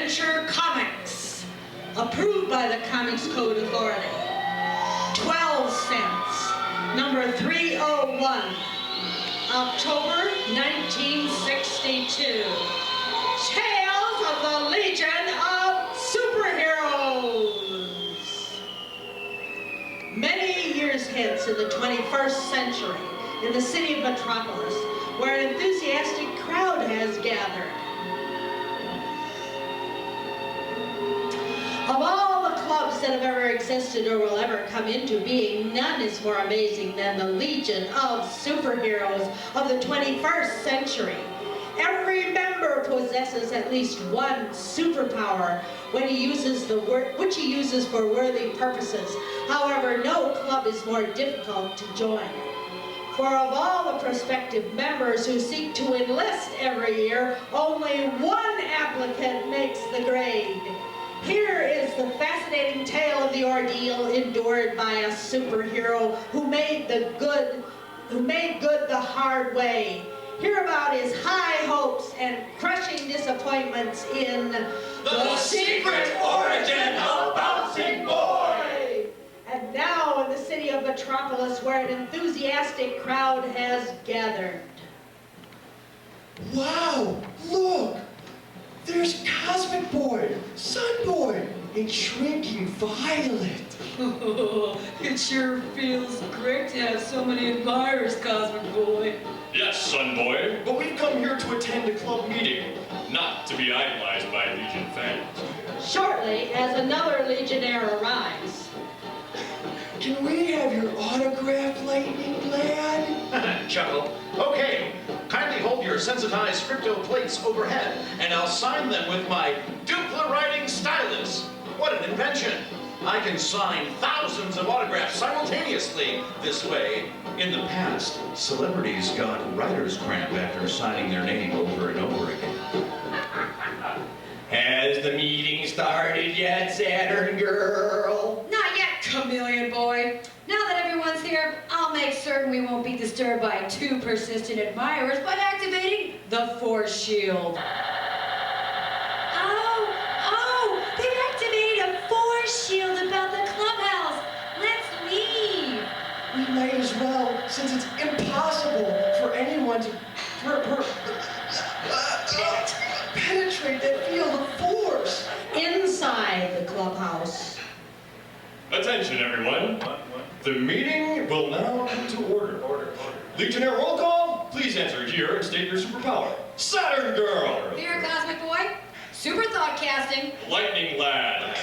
Adventure Comics. Approved by the Comics Code Authority. 12 cents. Number 301. October 1962. Tales of the Legion of Superheroes. Many years hence in the 21st century, in the city of Metropolis, where an enthusiastic crowd has gathered. Of all the clubs that have ever existed or will ever come into being, none is more amazing than the Legion of Superheroes of the 21st century. Every member possesses at least one superpower when he uses which he uses for worthy purposes. However, no club is more difficult to join. For of all the prospective members who seek to enlist every year, only one applicant makes the grade. Here is the fascinating tale of the ordeal endured by a superhero who made good the hard way. Hear about his high hopes and crushing disappointments in The Secret Origin of Bouncing Boy! And now in the city of Metropolis, where an enthusiastic crowd has gathered. Wow, look! There's Cosmic Boy, Sun Boy, and Shrinking Violet. It sure feels great to have so many admirers, Cosmic Boy. Yes, Sun Boy, but we've come here to attend a club meeting, not to be idolized by Legion fans. Shortly, as another Legionnaire arrives. Can we have your autograph, Lightning Lad? Chuckle. Okay, kindly hold your sensitized crypto plates overhead, and I'll sign them with my Dupla writing stylus. What an invention! I can sign thousands of autographs simultaneously this way. In the past, celebrities got writer's cramp after signing their name over and over again. Has the meeting started yet, Saturn Girl? Not yet, Chameleon Boy. Now that everyone's here, I'll make certain we won't be disturbed by two persistent admirers by activating the Force Shield. Oh, they've activated a Force Shield about the clubhouse. Let's leave. We might as well, since it's impossible for anyone to penetrate that field of force. Inside the clubhouse. Attention, everyone. The meeting will now come to order. Legionnaire roll call, please answer here and state your superpower. Saturn Girl. Here, Cosmic Boy. Super thought casting. Lightning Lad.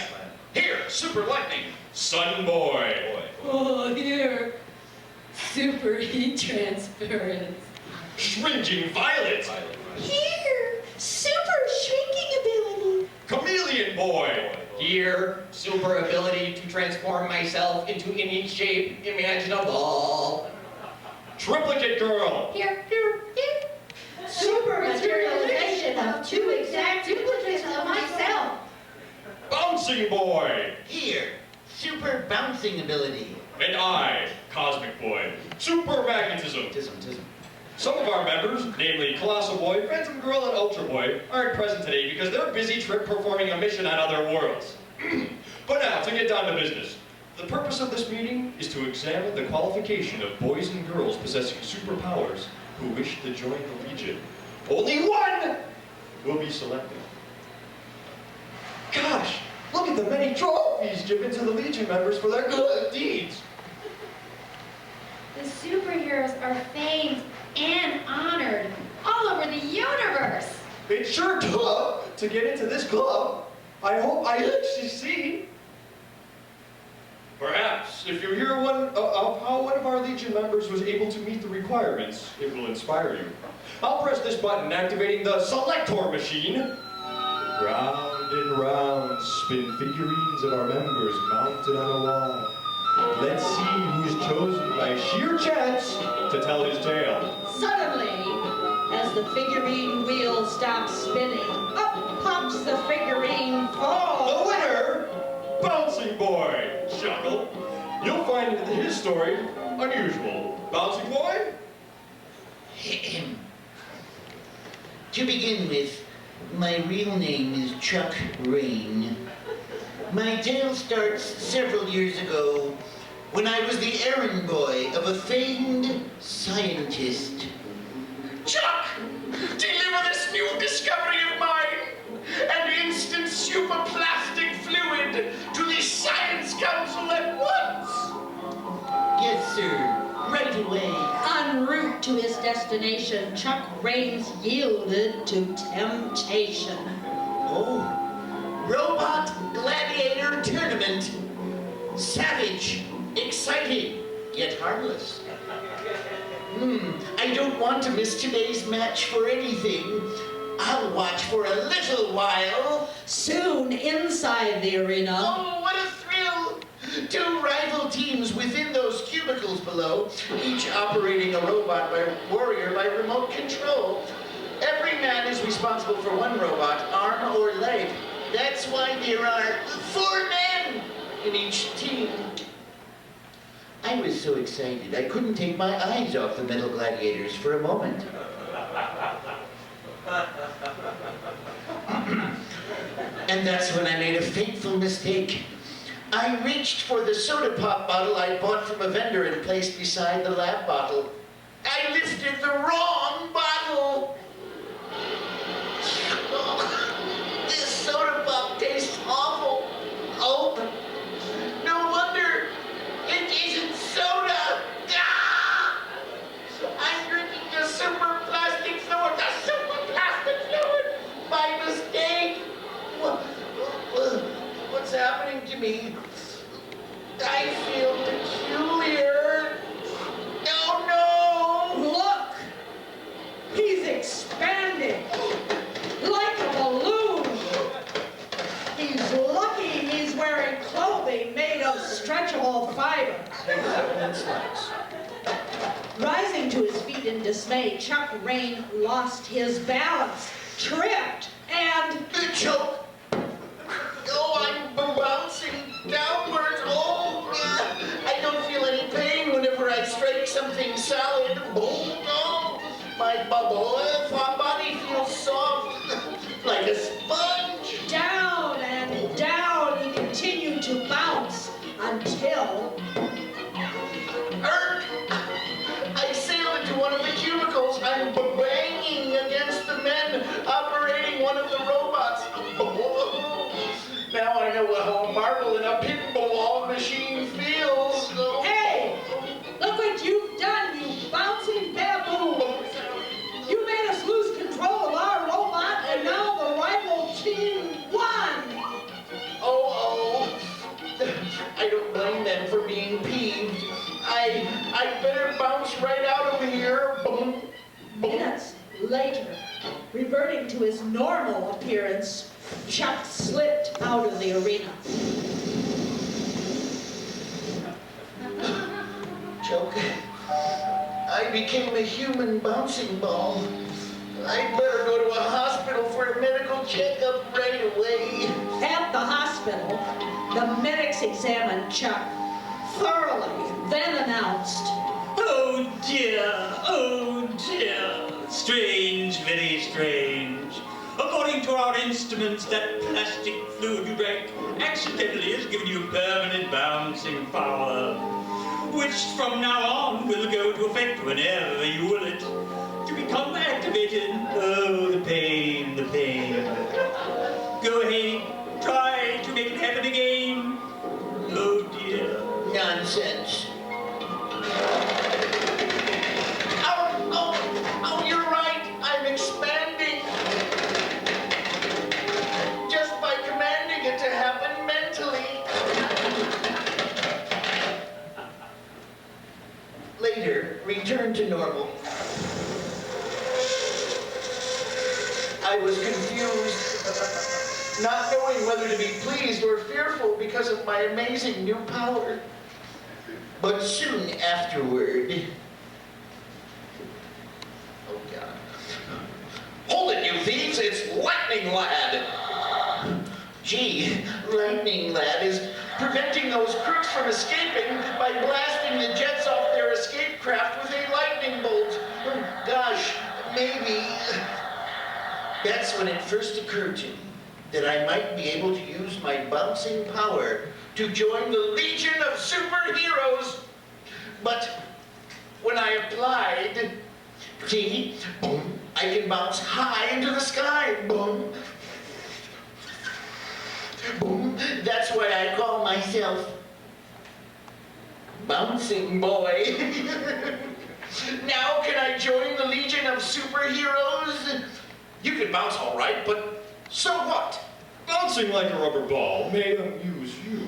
Here, Super Lightning. Sun Boy. Oh, here. Super heat transference. Shrinking Violet. Here, super shrinking ability. Chameleon Boy. Here, super ability to transform myself into any shape imaginable. Triplicate Girl. Here. Super materialization of two exact duplicates of myself. Bouncing Boy. Here, super bouncing ability. And I, Cosmic Boy. Super magnetism. Some of our members, namely Colossal Boy, Phantom Girl, and Ultra Boy, aren't present today because they're busy performing a mission on other worlds. But now, to get down to business. The purpose of this meeting is to examine the qualification of boys and girls possessing superpowers who wish to join the Legion. Only one will be selected. Gosh, look at the many trophies given to the Legion members for their good deeds. The superheroes are famed and honored all over the universe. It's sure tough to get into this club. I hope I succeed. Perhaps, if you hear of how one of our Legion members was able to meet the requirements, it will inspire you. I'll press this button, activating the Selector machine. Round and round spin figurines of our members mounted on a wall. Let's see who's chosen by sheer chance to tell his tale. Suddenly, as the figurine wheel stops spinning, up pops the figurine The forward. winner, Bouncing Boy. Chuckle. You'll find his story unusual. Bouncing Boy? To begin with, My real name is Chuck Rain. My tale starts several years ago when I was the errand boy of a famed scientist. Chuck, deliver this new discovery of mine, an instant superplastic fluid, to the Science Council at once. Yes, sir. Right away. En route to his destination, Chuck Rains yielded to temptation. Oh, Robot Gladiator Tournament. Savage, exciting, yet harmless. I don't want to miss today's match for anything. I'll watch for a little while. Soon inside the arena, Oh, what a thrill! Two rival teams within those cubicles below, each operating a robot warrior by remote control. Every man is responsible for one robot, arm or leg. That's why there are 4 men in each team. I was so excited, I couldn't take my eyes off the metal gladiators for a moment. And that's when I made a fateful mistake. I reached for the soda pop bottle I bought from a vendor and placed beside the lab bottle. I lifted the wrong bottle! Oh, this soda pop tastes awful. Oh, no wonder it isn't soda! Ah! I'm drinking the super plastic fluid, by mistake! What's happening to me? I feel peculiar. Oh no! look! He's expanding like a balloon. He's lucky he's wearing clothing made of stretchable fiber. Rising to his feet in dismay, Chuck Rain lost his balance, tripped, and The choke! Oh, I'm bouncing downwards. Oh, I don't feel any pain whenever I strike something solid. Oh, no! My body feels soft, like a sponge. down and down he continued to bounce until I sail into one of the cubicles. I'm banging against the men operating one of the robots. Now I know how a marble in a pinball machine feels. Hey! Look what you've done, you bouncing baboon! You made us lose control of our robot, and now the rival team won! Oh, I don't blame them for being peeved. I better bounce right out of here. Boom. Minutes later, reverting to his normal appearance, Chuck slipped out of the arena. Choke. I became a human bouncing ball. I'd better go to a hospital for a medical checkup right away. At the hospital, the medics examined Chuck thoroughly, then announced, Oh dear, strange, very strange. According to our instruments, that plastic fluid you drank accidentally has given you permanent bouncing power, which from now on will go into effect whenever you will it, to become activated. Oh, the pain, the pain. Go ahead, try to make it happen again. Oh dear. Nonsense. Oh, you're right. I'm expanding. Just by commanding it to happen mentally. Later, return to normal. I was confused, not knowing whether to be pleased or fearful because of my amazing new power. But soon afterward... Oh, God. Hold it, you thieves! It's Lightning Lad! Gee, Lightning Lad is preventing those crooks from escaping by blasting the jets off their escape craft with a lightning bolt. Oh, gosh, maybe... That's when it first occurred to me that I might be able to use my bouncing power to join the Legion of Superheroes. But when I applied, see, boom, I can bounce high into the sky, boom. Boom, that's why I call myself Bouncing Boy. Now can I join the Legion of Superheroes? You can bounce all right, but so what? Bouncing like a rubber ball may amuse you.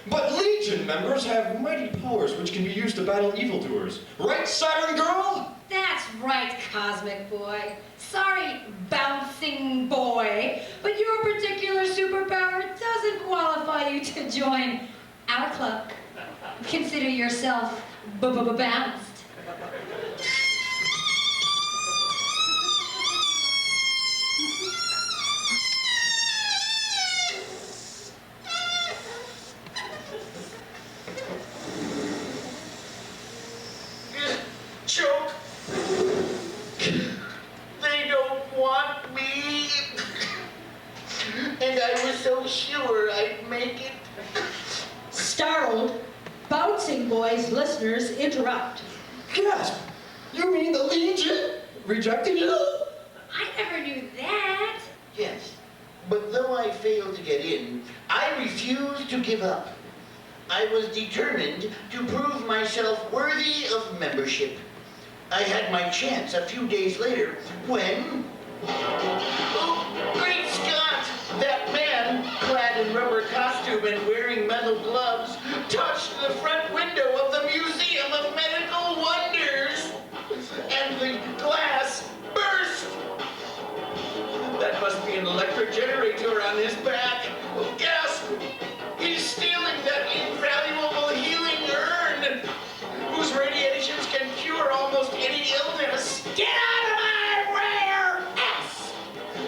But Legion members have mighty powers which can be used to battle evildoers. Right, Saturn Girl? That's right, Cosmic Boy. Sorry, Bouncing Boy, but your particular superpower doesn't qualify you to join our club. Consider yourself bounced. Choke. They don't want me. And I was so sure I'd make it. Startled, Bouncing Boy's listeners interrupt. Gasp! You mean the Legion? Rejecting you? I never knew that. Yes, but though I failed to get in, I refused to give up. I was determined to prove myself worthy of membership. I had my chance a few days later when... Oh, great Scott! That man, clad in rubber costume and wearing metal gloves, touched the front window of the Museum of Medical Wonders! And the glass burst! That must be an electric generator on his back. Oh, gasp! He's stealing that invaluable healing urn, whose radiations can cure almost any illness. Get out of my rear! Ass!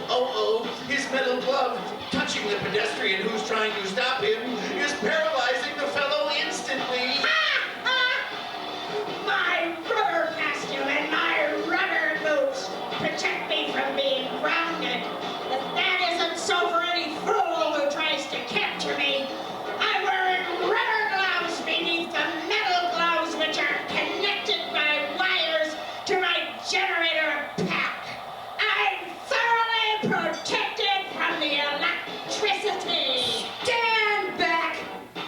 Oh, his metal glove, touching the pedestrian who's trying to stop him, is paralyzing the fellow instantly. My rubber costume and my rubber boots protect me from being grounded. But that isn't so for any fool who tries to capture me. I'm wearing rubber gloves beneath the metal gloves which are connected by wires to my generator pack. I'm thoroughly protected from the electricity. Stand back!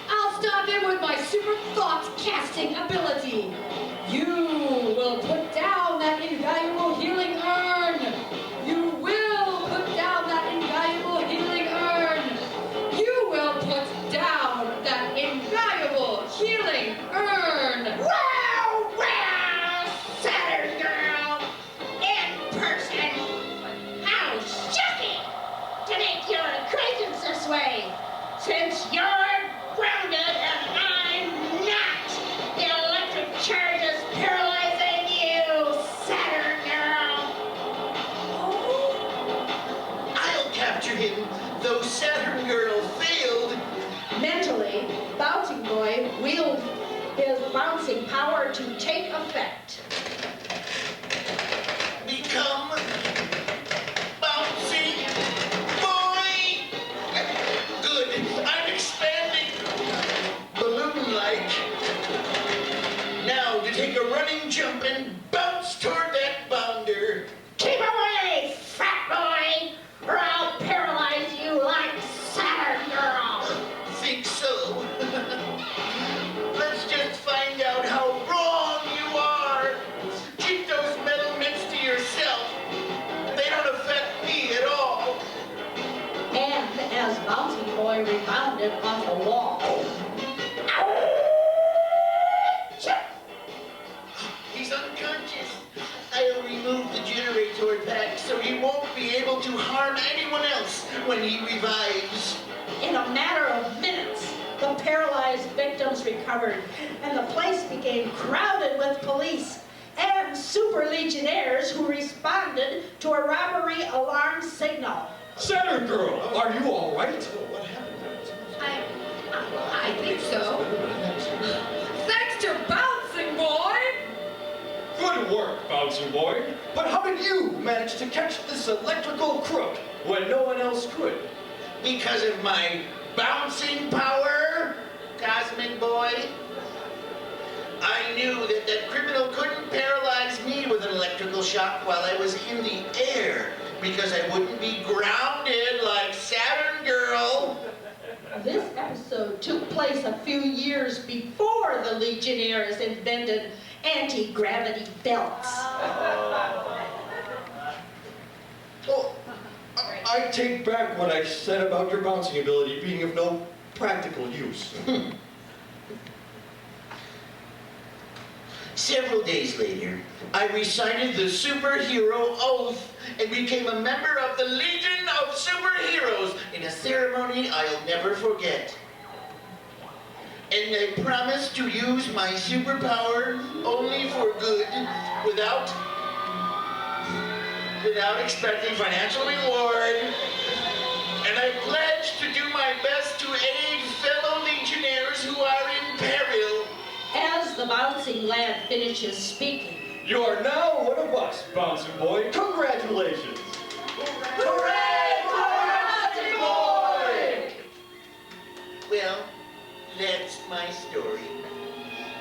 I'll stop him with my super thought casting ability. You will put down that invaluable healing urn. You will put down that invaluable healing urn. You will put down that invaluable healing urn. Well, Saturn Girl, in person. How shocking to make your acquaintance this way, since you're grounded and I'm not. The electric charge is paralyzing you, Saturn Girl. I'll capture him, though Saturn Girl failed. Mentally, Bouncing Boy wields his bouncing power to take effect. Become Bouncing Boy! Good, I'm expanding. Balloon-like. Now to take a running jump and bounce toward that bounder. Keep away, fat boy, or I'll paralyze you like Saturn Girl. Think so? Let's just find out how wrong you are. Keep those metal mitts to yourself. They don't affect me at all. And as Bouncing Boy rebounded off a wall, He's unconscious. I'll remove the generator pack so he won't be able to harm anyone else when he revives. in a matter of minutes, the paralyzed victims recovered, and the place became crowded with police and super legionnaires who responded to a robbery alarm signal. Saturn Girl, are you all right? What happened? I think so. Thanks to Bouncing Boy! Good work. bouncing boy. But how did you manage to catch this electrical crook when no one else could? Because of my bouncing power, Cosmic Boy. I knew that that criminal couldn't paralyze me with an electrical shock while I was in the air, because I wouldn't be grounded like Saturn Girl. This episode took place a few years before the Legionnaires invented anti-gravity belts. Well, I take back what I said about your bouncing ability being of no practical use. Several days later, I recited the superhero oath and became a member of the Legion of Superheroes in a ceremony I'll never forget. And I promised to use my superpower only for good, without expecting financial reward. And I pledged to do my best to aid fellow Legionnaires who are in peril. As the bouncing lad finishes speaking, You are now one of us, bouncing boy. Congratulations! hooray for Bouncing Boy! Well, that's my story.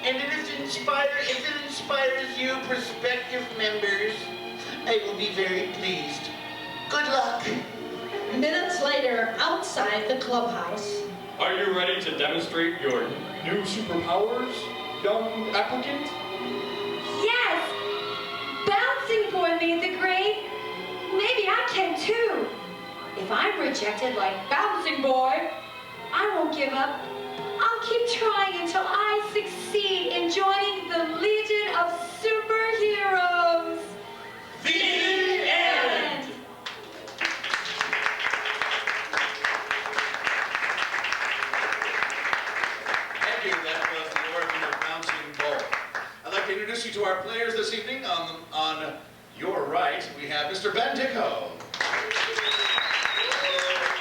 And if it inspires you, prospective members, I will be very pleased. Good luck. Minutes later, outside the clubhouse, Are you ready to demonstrate your new superpowers, young applicant? Yes! Bouncing Boy made the grade. Maybe I can too. If I'm rejected like Bouncing Boy, I won't give up. I'll keep trying until I succeed in joining the Legion of Superheroes. The end! Thank you. That was the origin of Bouncing Ball. I'd like to introduce you to our players this evening. On your right, we have Mr. Ben Dickow,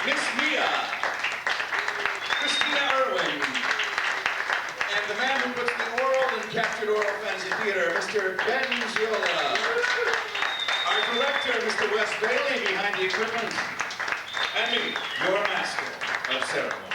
Miss Mia, Christina Irwin, and the man who puts the Aural and captured Aural Fantasy Theater, Mr. Ben Ziola. Our director, Mr. Wes Bailey, behind the equipment, and me, your master of ceremony.